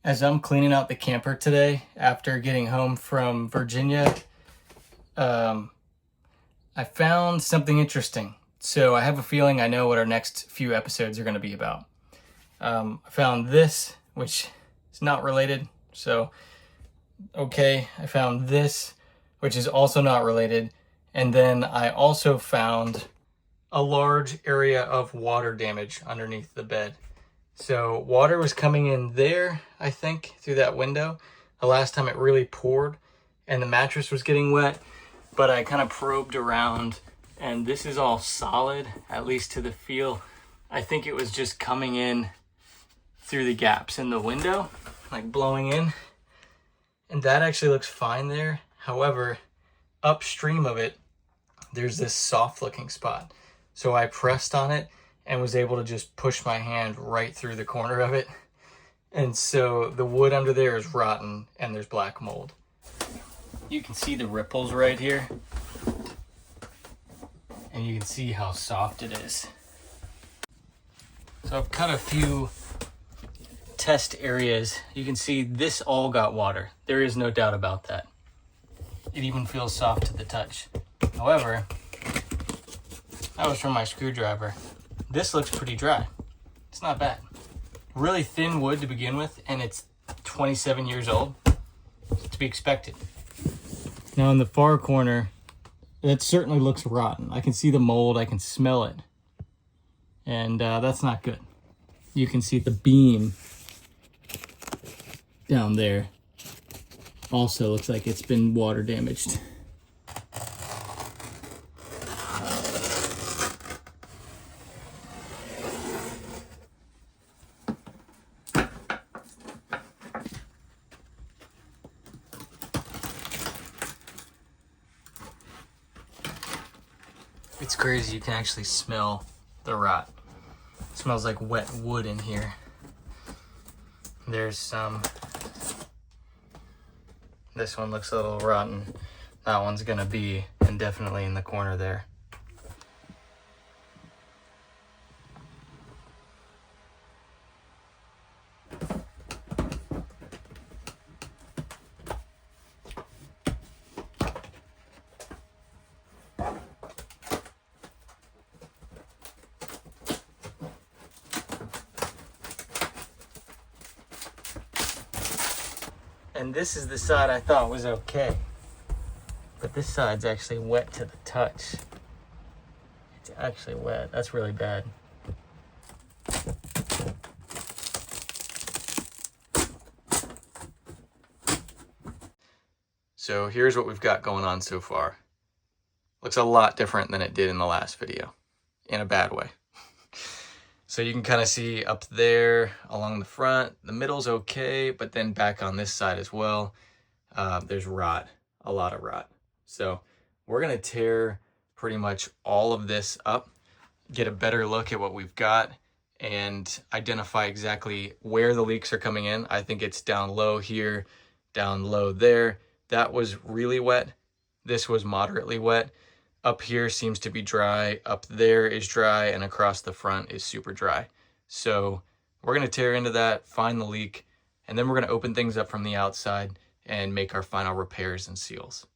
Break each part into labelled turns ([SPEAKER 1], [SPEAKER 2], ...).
[SPEAKER 1] As I'm cleaning out the camper today after getting home from Virginia, I found something interesting. So I have a feeling I know what our next few episodes are going to be about. I found this, which is not related. So, okay, I found this, which is also not related. And then I also found a large area of water damage underneath the bed. So water was coming in there, I think, through that window. The last time it really poured and the mattress was getting wet, but I kind of probed around and this is all solid, at least to the feel. I think it was just coming in through the gaps in the window, like blowing in. And that actually looks fine there. However, upstream of it, there's this soft looking spot. So I pressed on it and was able to just push my hand right through the corner of it. And so the wood under there is rotten and there's black mold. You can see the ripples right here. And you can see how soft it is. So I've cut a few test areas. You can see this all got water. There is no doubt about that. It even feels soft to the touch. However, that was from my screwdriver. This looks pretty dry. It's not bad. Really thin wood to begin with, and it's 27 years old. It's to be expected. Now in the far corner, that certainly looks rotten. I can see the mold, I can smell it. And that's not good. You can see the beam down there also looks like it's been water damaged. It's crazy, you can actually smell the rot. It smells like wet wood in here. There's some. This one looks a little rotten. That one's gonna be indefinitely in the corner there. And this is the side I thought was okay. But this side's actually wet to the touch. It's actually wet. That's really bad. So here's what we've got going on so far. Looks a lot different than it did in the last video, in a bad way. So you can kind of see up there along the front, the middle's okay, but then back on this side as well, there's rot, a lot of rot. So we're gonna tear pretty much all of this up, get a better look at what we've got, and identify exactly where the leaks are coming in. I think it's down low here, down low there. That was really wet. This was moderately wet. Up here seems to be dry, up there is dry, and across the front is super dry. So we're gonna tear into that, find the leak, and then we're gonna open things up from the outside and make our final repairs and seals.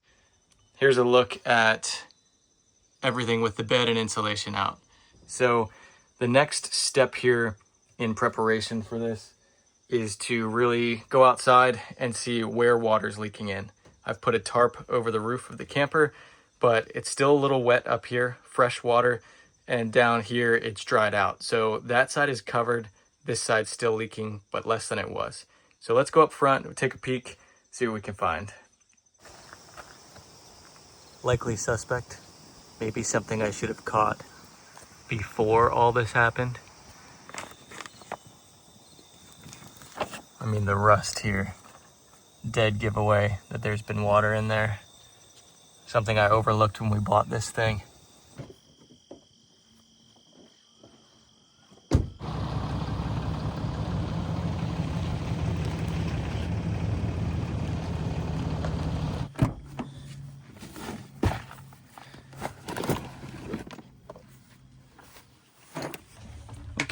[SPEAKER 1] Here's a look at everything with the bed and insulation out. So the next step here in preparation for this is to really go outside and see where water's leaking in. I've put a tarp over the roof of the camper, but it's still a little wet up here, fresh water, and down here it's dried out. So that side is covered, this side's still leaking, but less than it was. So let's go up front, take a peek, see what we can find. Likely suspect, maybe something I should have caught before all this happened. I mean, the rust here, dead giveaway that there's been water in there. Something I overlooked when we bought this thing.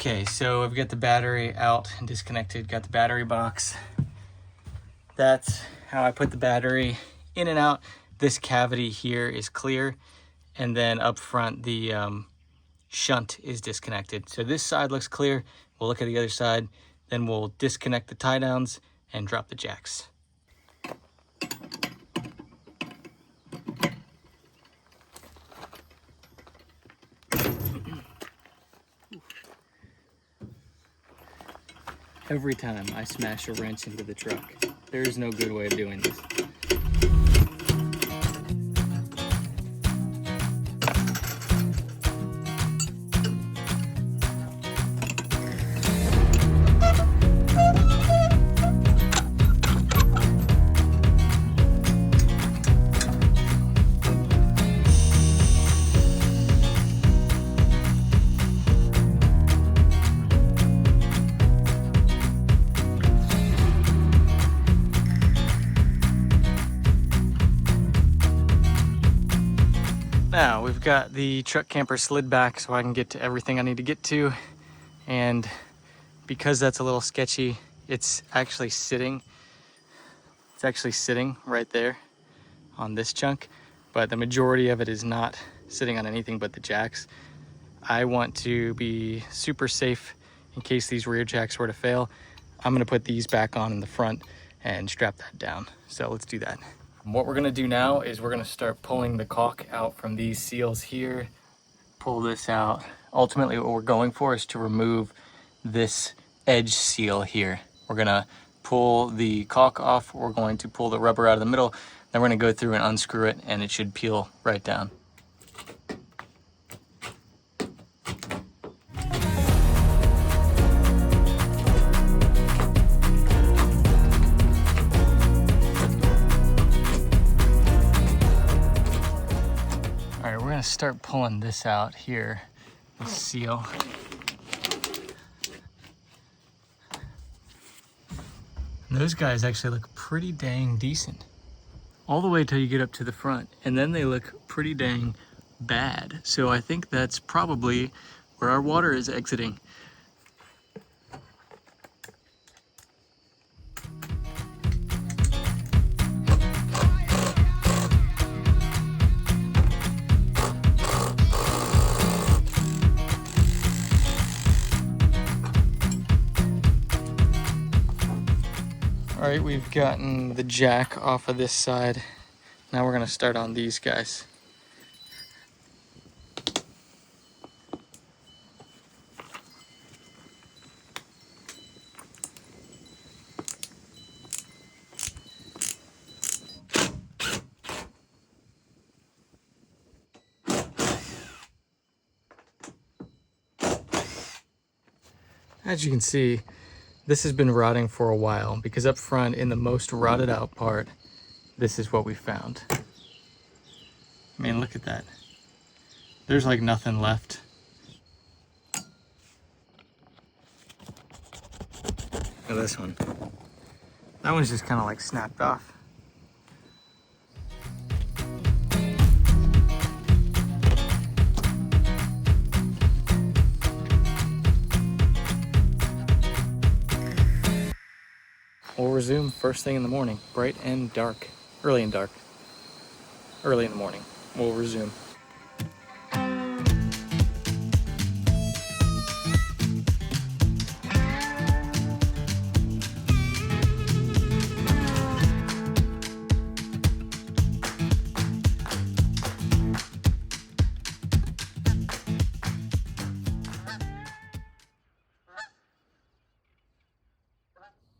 [SPEAKER 1] Okay, so I've got the battery out and disconnected, got the battery box. That's how I put the battery in and out. This cavity here is clear, and then up front the shunt is disconnected. So this side looks clear. We'll look at the other side, then we'll disconnect the tie downs and drop the jacks. Every time I smash a wrench into the truck, there is no good way of doing this. Now we've got the truck camper slid back so I can get to everything I need to get to, and because that's a little sketchy, it's actually sitting right there on this chunk, but the majority of it is not sitting on anything but the jacks. I want to be super safe in case these rear jacks were to fail. I'm gonna put these back on in the front and strap that down. So let's do that. What we're gonna do now is we're gonna start pulling the caulk out from these seals here, pull this out. Ultimately what we're going for is to remove this edge seal here. We're gonna pull the caulk off, we're going to pull the rubber out of the middle, then we're gonna go through and unscrew it, and it should peel right down. Start pulling this out here, the seal. And those guys actually look pretty dang decent. All the way till you get up to the front, and then they look pretty dang bad. So I think that's probably where our water is exiting. All right, we've gotten the jack off of this side. Now we're gonna start on these guys. As you can see, this has been rotting for a while because up front in the most rotted out part, this is what we found. I mean, look at that. There's like nothing left. Look at this one. That one's just kind of like snapped off. We'll resume first thing in the morning, bright and dark, early and dark. Early in the morning, we'll resume.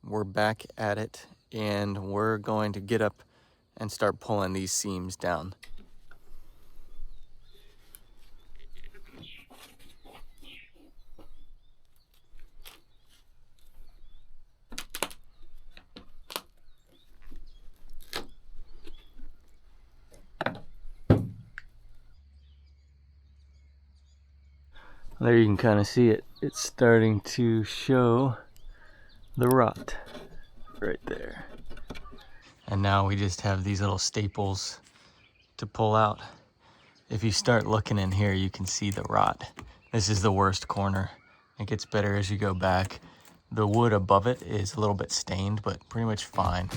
[SPEAKER 1] We're back at it, and we're going to get up and start pulling these seams down. There you can kind of see it. It's starting to show the rot right there. And now we just have these little staples to pull out. If you start looking in here, you can see the rot. This is the worst corner It gets better as you go back. The wood above it is a little bit stained, but pretty much fine.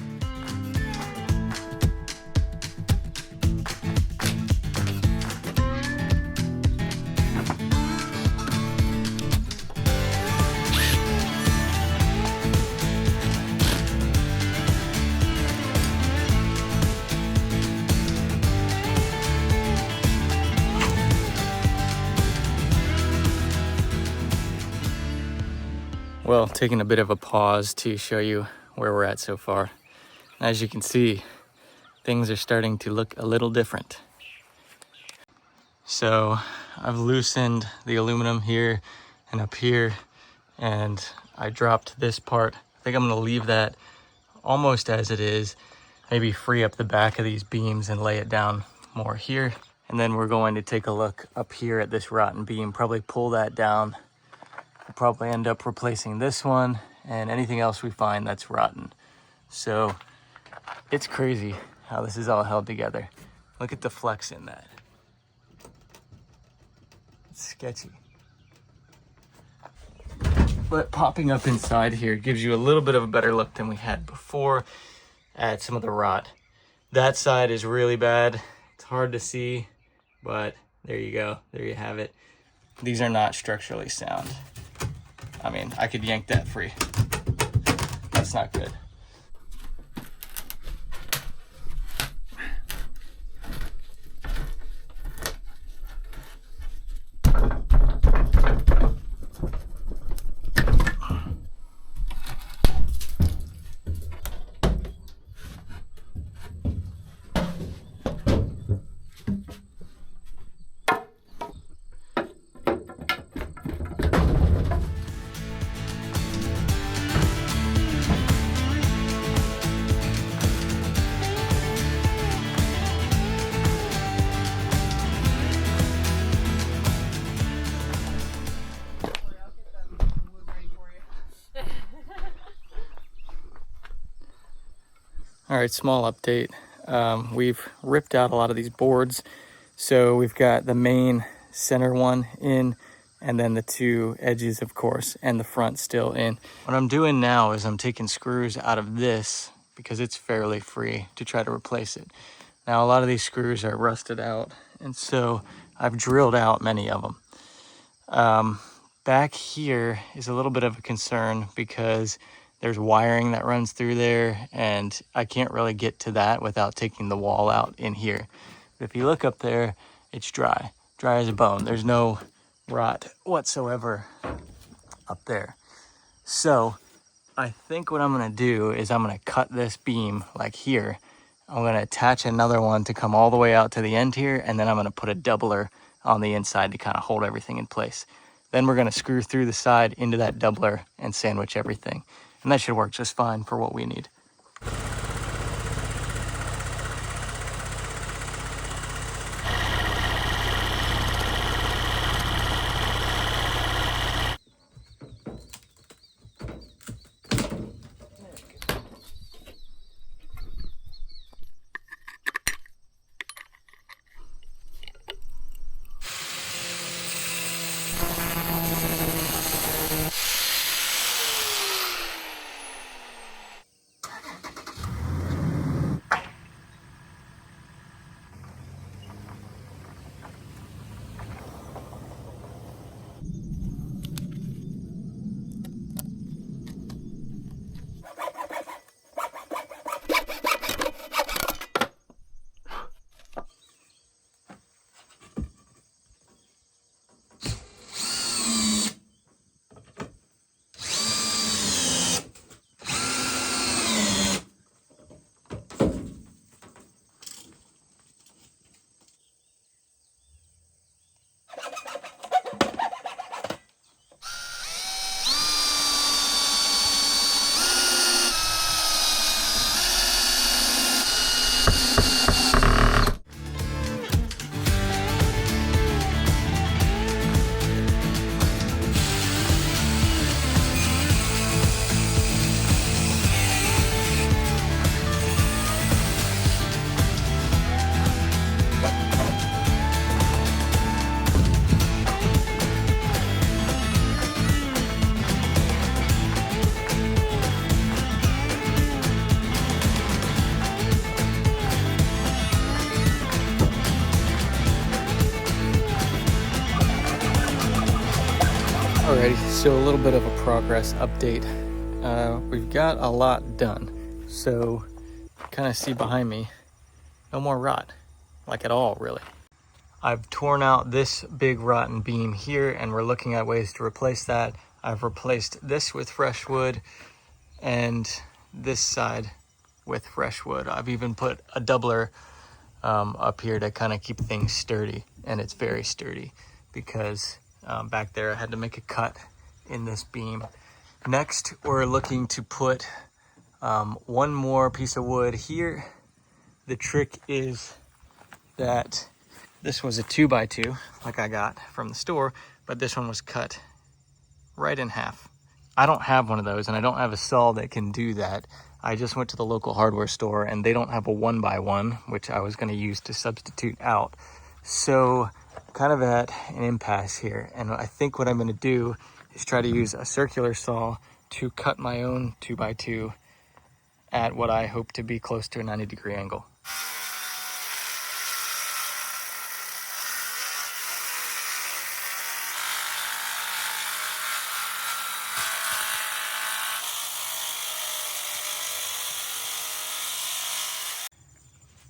[SPEAKER 1] Well, taking a bit of a pause to show you where we're at so far. As you can see, things are starting to look a little different. So I've loosened the aluminum here and up here, and I dropped this part. I think I'm gonna leave that almost as it is, maybe free up the back of these beams and lay it down more here. And then we're going to take a look up here at this rotten beam, probably pull that down. We'll probably end up replacing this one and anything else we find that's rotten. So it's crazy how this is all held together. Look at the flex in that. It's sketchy. But popping up inside here gives you a little bit of a better look than we had before at some of the rot. That side is really bad. It's hard to see, but there you go. There you have it. These are not structurally sound. I mean, I could yank that free. That's not good. All right, small update. We've ripped out a lot of these boards. So we've got the main center one in, and then the two edges, of course, and the front still in. What I'm doing now is I'm taking screws out of this because it's fairly free to try to replace it. Now, a lot of these screws are rusted out, and so I've drilled out many of them. Back here is a little bit of a concern because there's wiring that runs through there, and I can't really get to that without taking the wall out in here. But if you look up there, it's dry as a bone. There's no rot whatsoever up there. So I think what I'm gonna do is I'm gonna cut this beam like here. I'm gonna attach another one to come all the way out to the end here, and then I'm gonna put a doubler on the inside to kind of hold everything in place. Then we're gonna screw through the side into that doubler and sandwich everything. And that should work just fine for what we need. So a little bit of a progress update. We've got a lot done. So kind of see behind me, no more rot, like at all really. I've torn out this big rotten beam here and we're looking at ways to replace that. I've replaced this with fresh wood and this side with fresh wood. I've even put a doubler up here to kind of keep things sturdy, and it's very sturdy because back there I had to make a cut in this beam. Next, we're looking to put one more piece of wood here. The trick is that this was a 2x2 like I got from the store, but this one was cut right in half. I don't have one of those, and I don't have a saw that can do that. I just went to the local hardware store and they don't have a 1x1, which I was going to use to substitute out. So kind of at an impasse here. And I think what I'm going to do is try to use a circular saw to cut my own 2x2 at what I hope to be close to a 90-degree angle.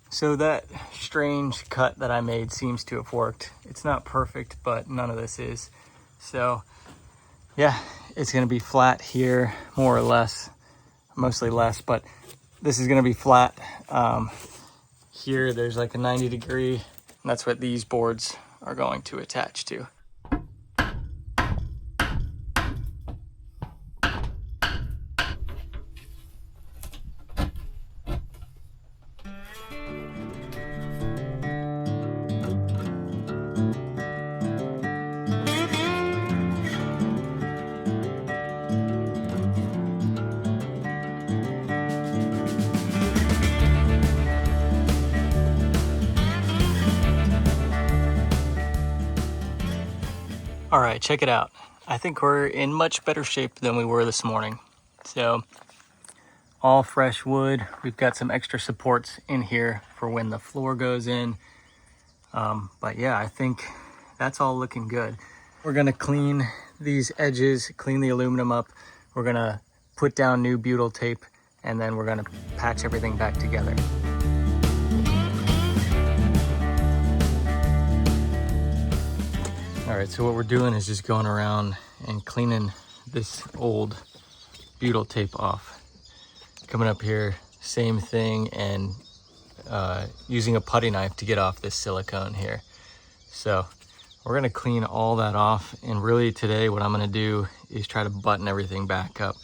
[SPEAKER 1] So that strange cut that I made seems to have worked. It's not perfect, but none of this is. So yeah, it's gonna be flat here, more or less, mostly less, but this is gonna be flat. Here there's like a 90-degree, and that's what these boards are going to attach to. All right, check it out. I think we're in much better shape than we were this morning. So all fresh wood. We've got some extra supports in here for when the floor goes in. But yeah, I think that's all looking good. We're gonna clean these edges, clean the aluminum up. We're gonna put down new butyl tape, and then we're gonna patch everything back together. All right, so what we're doing is just going around and cleaning this old butyl tape off. Coming up here, same thing, and using a putty knife to get off this silicone here. So we're gonna clean all that off, and really today what I'm gonna do is try to button everything back up.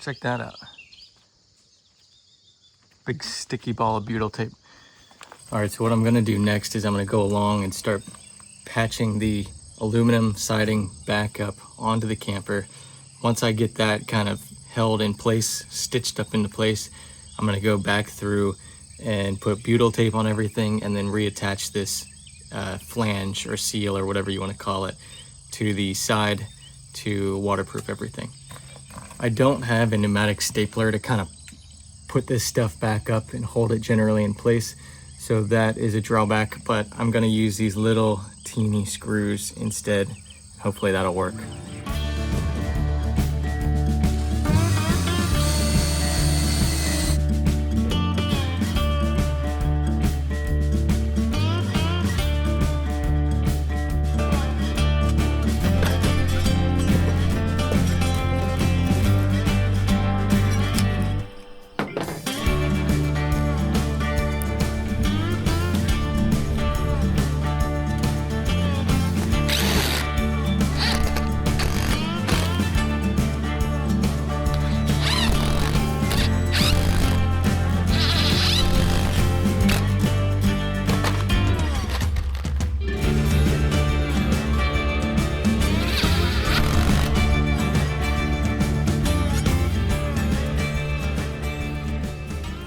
[SPEAKER 1] Check that out. Big sticky ball of butyl tape. All right, so what I'm gonna do next is I'm gonna go along and start patching the aluminum siding back up onto the camper. Once I get that kind of held in place, stitched up into place, I'm gonna go back through and put butyl tape on everything and then reattach this flange or seal or whatever you wanna call it to the side to waterproof everything. I don't have a pneumatic stapler to kind of put this stuff back up and hold it generally in place, so that is a drawback, but I'm gonna use these little teeny screws instead. Hopefully that'll work.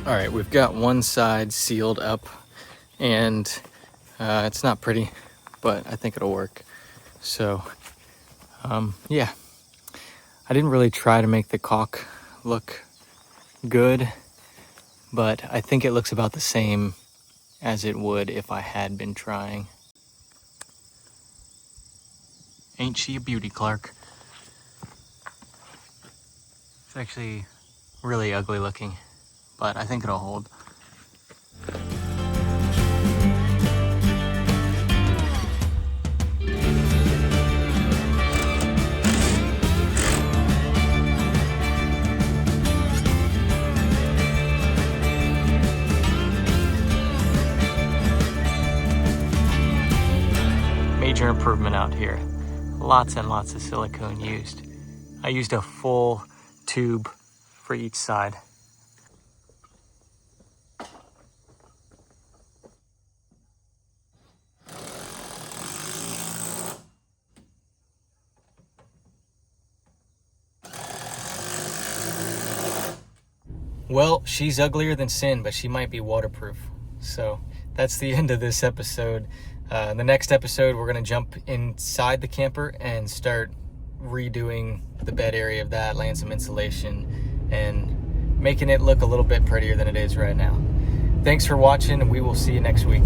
[SPEAKER 1] All right, we've got one side sealed up, and It's not pretty, but I think it'll work. So, yeah. I didn't really try to make the caulk look good, but I think it looks about the same as it would if I had been trying. Ain't she a beauty, Clark? It's actually really ugly looking, but I think it'll hold. Major improvement out here. Lots and lots of silicone used. I used a full tube for each side. Well, she's uglier than sin, but she might be waterproof. So that's the end of this episode. The next episode, we're going to jump inside the camper and start redoing the bed area of that, laying some insulation, and making it look a little bit prettier than it is right now. Thanks for watching, and we will see you next week.